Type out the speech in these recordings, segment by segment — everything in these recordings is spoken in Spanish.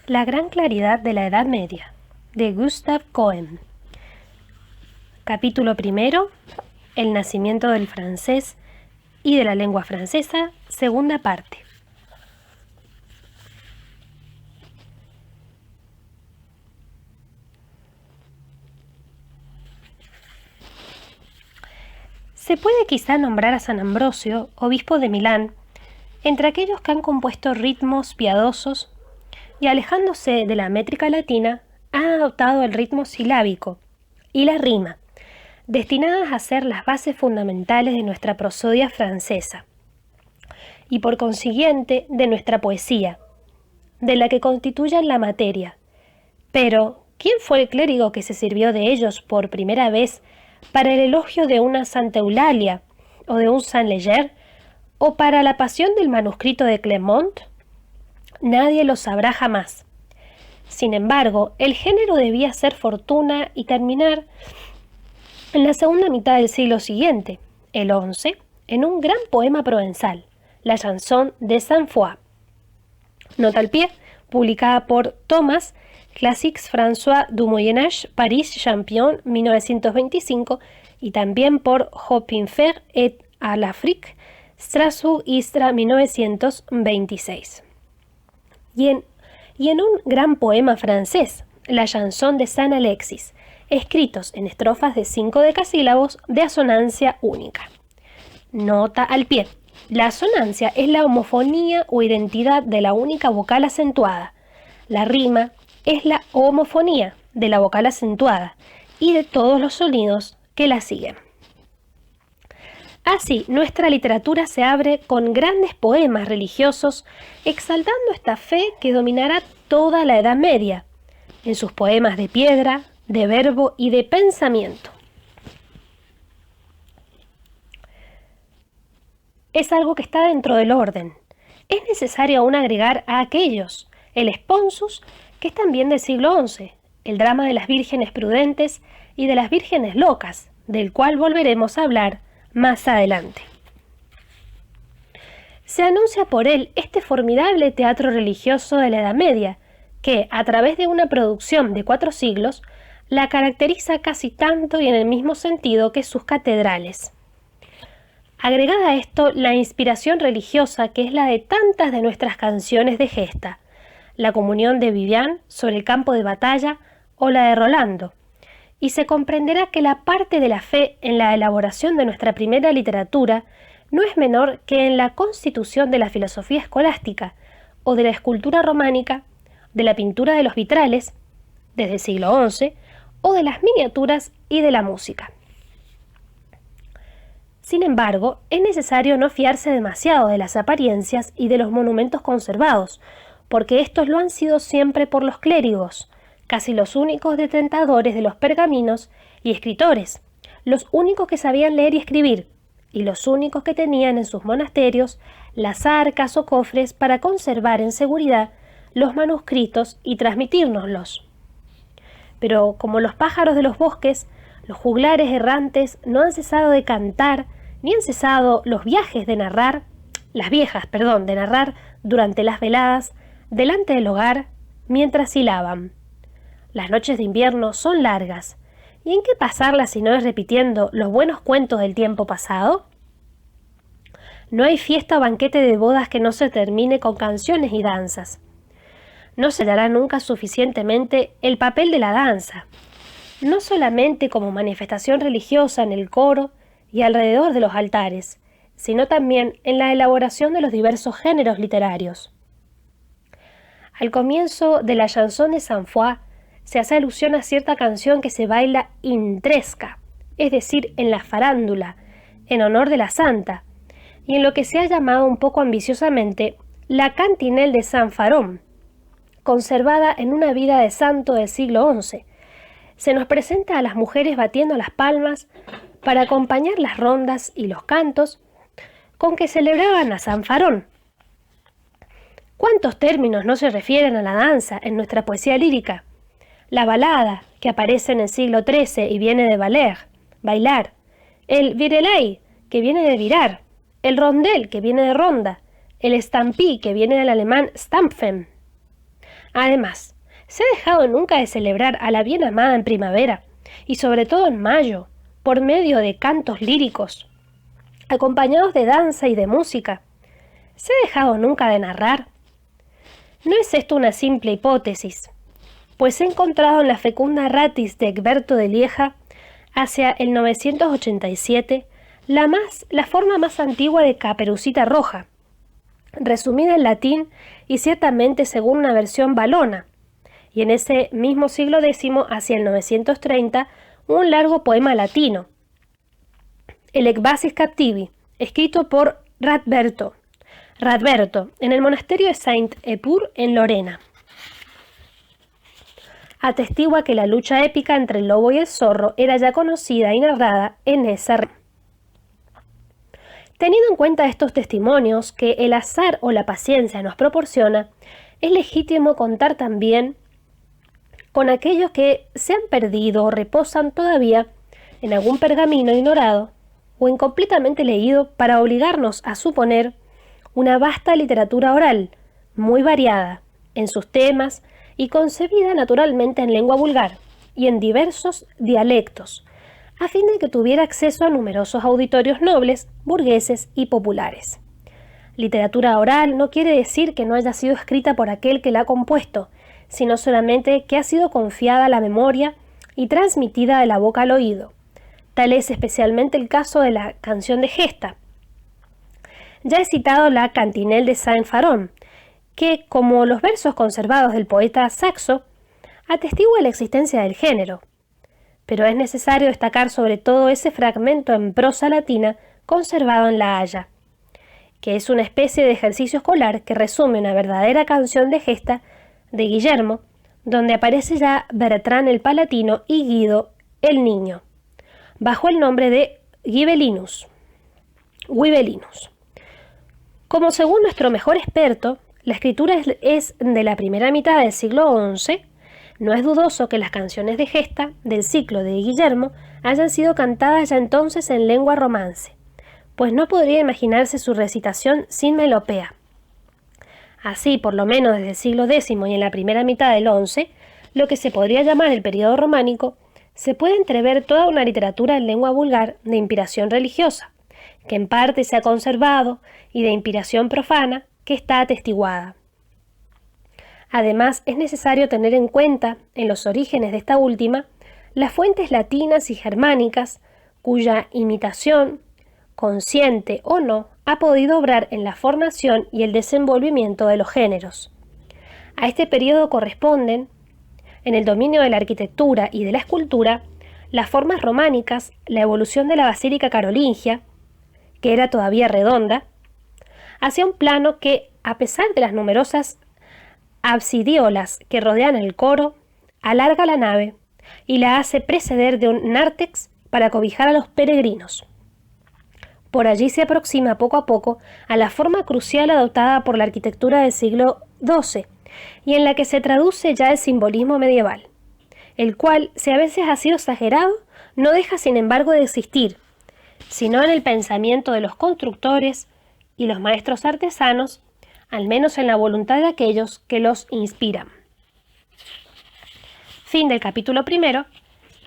La gran claridad de la Edad Media, de Gustav Cohen. Capítulo primero, el nacimiento del francés y de la lengua francesa, segunda parte. Se puede quizá nombrar a San Ambrosio, obispo de Milán, entre aquellos que han compuesto ritmos piadosos y, alejándose de la métrica latina, han adoptado el ritmo silábico y la rima, destinadas a ser las bases fundamentales de nuestra prosodia francesa y por consiguiente de nuestra poesía, de la que constituyen la materia. Pero, ¿quién fue el clérigo que se sirvió de ellos por primera vez para el elogio de una Santa Eulalia o de un Saint Leger o para la pasión del manuscrito de Clermont? Nadie lo sabrá jamás. Sin embargo, el género debía ser fortuna y terminar en la segunda mitad del siglo siguiente, el XI, en un gran poema provenzal, la Chanson de Sainte-Foy. Nota al pie, publicada por Thomas, Classiques François du Moyen Âge, Paris, Champion, 1925, y también por Hopinfer et à l'Afrique, Strasbourg, Istra, 1926. Y en un gran poema francés, la Chanson de Saint Alexis, escritos en estrofas de 5 decasílabos de asonancia única. Nota al pie. La asonancia es la homofonía o identidad de la única vocal acentuada. La rima es la homofonía de la vocal acentuada y de todos los sonidos que la siguen. Así, nuestra literatura se abre con grandes poemas religiosos exaltando esta fe que dominará toda la Edad Media, en sus poemas de piedra, de verbo y de pensamiento. Es algo que está dentro del orden. Es necesario aún agregar a aquellos, el Esponsus, que es también del siglo XI, el drama de las vírgenes prudentes y de las vírgenes locas, del cual volveremos a hablar más adelante. Se anuncia por él este formidable teatro religioso de la Edad Media, que, a través de una producción de 4 siglos, la caracteriza casi tanto y en el mismo sentido que sus catedrales. Agregada a esto la inspiración religiosa que es la de tantas de nuestras canciones de gesta, la comunión de Vivian sobre el campo de batalla o la de Rolando, y se comprenderá que la parte de la fe en la elaboración de nuestra primera literatura no es menor que en la constitución de la filosofía escolástica o de la escultura románica, de la pintura de los vitrales, desde el siglo XI, o de las miniaturas y de la música. Sin embargo, es necesario no fiarse demasiado de las apariencias y de los monumentos conservados, porque estos lo han sido siempre por los clérigos, casi los únicos detentadores de los pergaminos y escritores, los únicos que sabían leer y escribir, y los únicos que tenían en sus monasterios las arcas o cofres para conservar en seguridad los manuscritos y transmitírnoslos. Pero como los pájaros de los bosques, los juglares errantes no han cesado de cantar, ni han cesado los viajes de narrar, de narrar durante las veladas, delante del hogar, mientras hilaban. Las noches de invierno son largas, ¿y en qué pasarlas si no es repitiendo los buenos cuentos del tiempo pasado? No hay fiesta o banquete de bodas que no se termine con canciones y danzas. No se dará nunca suficientemente el papel de la danza, no solamente como manifestación religiosa en el coro y alrededor de los altares, sino también en la elaboración de los diversos géneros literarios. Al comienzo de la Chanson de Sainte-Foy se hace alusión a cierta canción que se baila intresca, es decir, en la farándula, en honor de la santa, y en lo que se ha llamado un poco ambiciosamente la cantinelle de Saint Faron, conservada en una vida de santo del siglo XI. Se nos presenta a las mujeres batiendo las palmas para acompañar las rondas y los cantos con que celebraban a San Farón. ¿Cuántos términos no se refieren a la danza en nuestra poesía lírica? La balada, que aparece en el siglo XIII y viene de valer, bailar. El virelai, que viene de virar. El rondel, que viene de ronda. El stampí, que viene del alemán stampfen. Además, ¿se ha dejado nunca de celebrar a la bien amada en primavera, y sobre todo en mayo, por medio de cantos líricos, acompañados de danza y de música? ¿Se ha dejado nunca de narrar? No es esto una simple hipótesis, pues he encontrado en la fecunda Ratis de Egberto de Lieja, hacia el 987, la forma más antigua de Caperucita Roja, resumida en latín y ciertamente según una versión valona, y en ese mismo siglo X, hacia el 930, un largo poema latino, el Ecbasis Captivi, escrito por Radberto, en el monasterio de Saint-Epur en Lorena. Atestigua que la lucha épica entre el lobo y el zorro era ya conocida y narrada en esa región. Teniendo en cuenta estos testimonios que el azar o la paciencia nos proporciona, es legítimo contar también con aquellos que se han perdido o reposan todavía en algún pergamino ignorado o incompletamente leído para obligarnos a suponer una vasta literatura oral, muy variada en sus temas y concebida naturalmente en lengua vulgar y en diversos dialectos, a fin de que tuviera acceso a numerosos auditorios nobles, burgueses y populares. Literatura oral no quiere decir que no haya sido escrita por aquel que la ha compuesto, sino solamente que ha sido confiada a la memoria y transmitida de la boca al oído. Tal es especialmente el caso de la canción de Gesta. Ya he citado la Cantinelle de Saint-Faron, que, como los versos conservados del poeta Saxo, atestigua la existencia del género. Pero es necesario destacar sobre todo ese fragmento en prosa latina conservado en La Haya, que es una especie de ejercicio escolar que resume una verdadera canción de Gesta de Guillermo, donde aparece ya Bertrand el Palatino y Guido el Niño, bajo el nombre de Guibelinus. Como según nuestro mejor experto, la escritura es de la primera mitad del siglo XI, no es dudoso que las canciones de Gesta del ciclo de Guillermo hayan sido cantadas ya entonces en lengua romance, pues no podría imaginarse su recitación sin melopea. Así, por lo menos desde el siglo X y en la primera mitad del XI, lo que se podría llamar el período románico, se puede entrever toda una literatura en lengua vulgar de inspiración religiosa, que en parte se ha conservado, y de inspiración profana, que está atestiguada. Además, es necesario tener en cuenta, en los orígenes de esta última, las fuentes latinas y germánicas, cuya imitación, consciente o no, ha podido obrar en la formación y el desenvolvimiento de los géneros. A este periodo corresponden, en el dominio de la arquitectura y de la escultura, las formas románicas, la evolución de la basílica carolingia, que era todavía redonda, hacia un plano que, a pesar de las numerosas absidiolas que rodean el coro, alarga la nave y la hace preceder de un nártex para cobijar a los peregrinos. Por allí se aproxima poco a poco a la forma crucial adoptada por la arquitectura del siglo XII y en la que se traduce ya el simbolismo medieval, el cual, si a veces ha sido exagerado, no deja sin embargo de existir, sino en el pensamiento de los constructores y los maestros artesanos, al menos en la voluntad de aquellos que los inspiran. Fin del capítulo primero.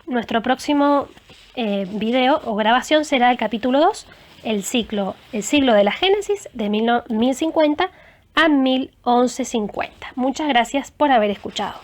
Nuestro próximo video o grabación será el capítulo 2, el siglo de la Génesis, de 1050 a 1150. Muchas gracias por haber escuchado.